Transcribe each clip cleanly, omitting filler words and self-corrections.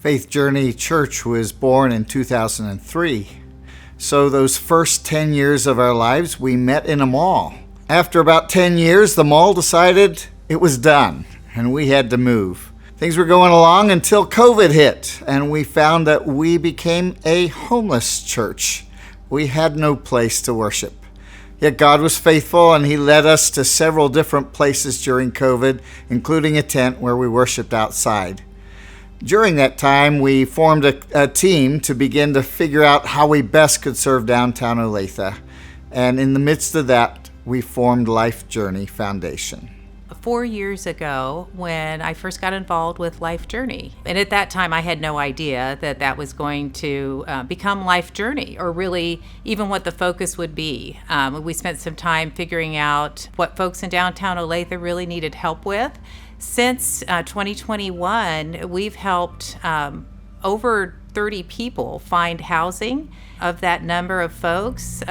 Faith Journey Church was born in 2003. So those first 10 years of our lives, we met in a mall. After about 10 years, the mall decided it was done, and we had to move. Things were going along until COVID hit, and we found that we became a homeless church. We had no place to worship. Yet God was faithful, and He led us to several different places during COVID, including a tent where we worshiped outside. During that time, we formed a team to begin to figure out how we best could serve downtown Olathe. And in the midst of that, we formed Life Journey Foundation. 4 years ago, when I first got involved with Life Journey, and at that time I had no idea that was going to become Life Journey, or really even what the focus would be. We spent some time figuring out what folks in downtown Olathe really needed help with. Since 2021, we've helped over 30 people find housing. Of that number of folks,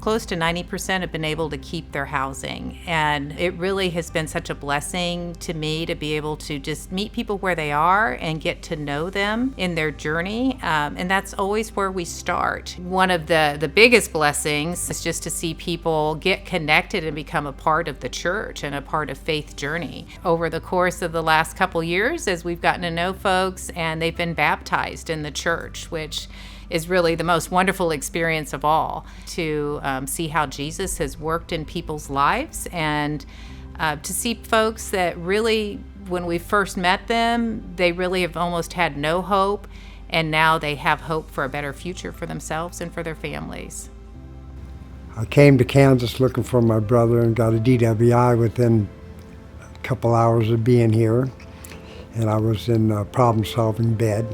close to 90% have been able to keep their housing. And it really has been such a blessing to me to be able to just meet people where they are and get to know them in their journey. And that's always where we start. One of the biggest blessings is just to see people get connected and become a part of the church and a part of Faith Journey. Over the course of the last couple years, as we've gotten to know folks and they've been baptized in the church, which is really the most wonderful experience of all, to see how Jesus has worked in people's lives, and to see folks that really, when we first met them, they really have almost had no hope, and now they have hope for a better future for themselves and for their families. I came to Kansas looking for my brother and got a DWI within a couple hours of being here, and I was in a problem-solving bed.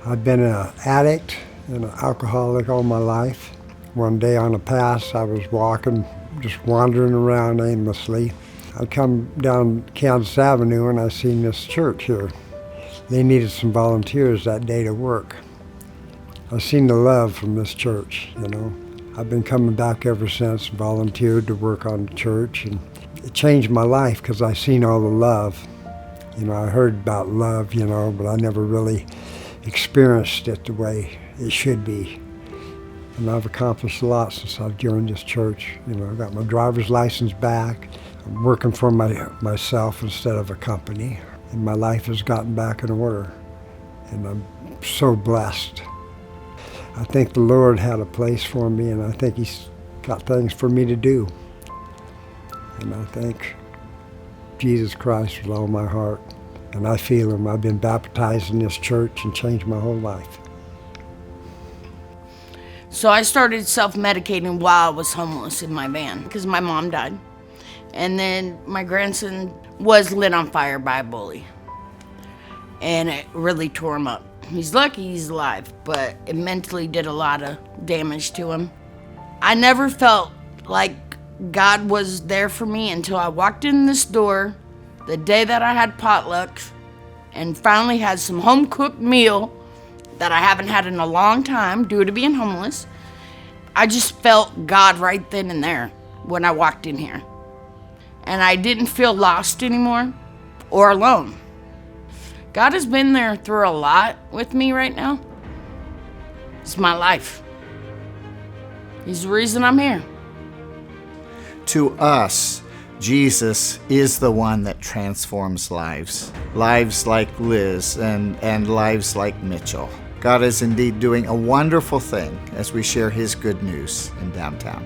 I've been an addict and an alcoholic all my life. One day on a pass, I was walking, just wandering around aimlessly. I come down Kansas Avenue and I seen this church here. They needed some volunteers that day to work. I seen the love from this church, I've been coming back ever since, volunteered to work on the church, and it changed my life because I seen all the love. I heard about love, but I never really experienced it the way it should be. And I've accomplished a lot since I've joined this church. I got my driver's license back. I'm working for myself instead of a company. And my life has gotten back in order. And I'm so blessed. I think the Lord had a place for me, and I think He's got things for me to do. And I thank Jesus Christ with all my heart. And I feel Him. I've been baptized in this church and changed my whole life. So I started self-medicating while I was homeless in my van because my mom died. And then my grandson was lit on fire by a bully. And it really tore him up. He's lucky he's alive, but it mentally did a lot of damage to him. I never felt like God was there for me until I walked in this door the day that I had potluck and finally had some home-cooked meal that I haven't had in a long time due to being homeless. I just felt God right then and there when I walked in here. And I didn't feel lost anymore or alone. God has been there through a lot with me right now. It's my life. He's the reason I'm here. To us, Jesus is the one that transforms lives. Lives like Liz and lives like Mitchell. God is indeed doing a wonderful thing as we share His good news in downtown.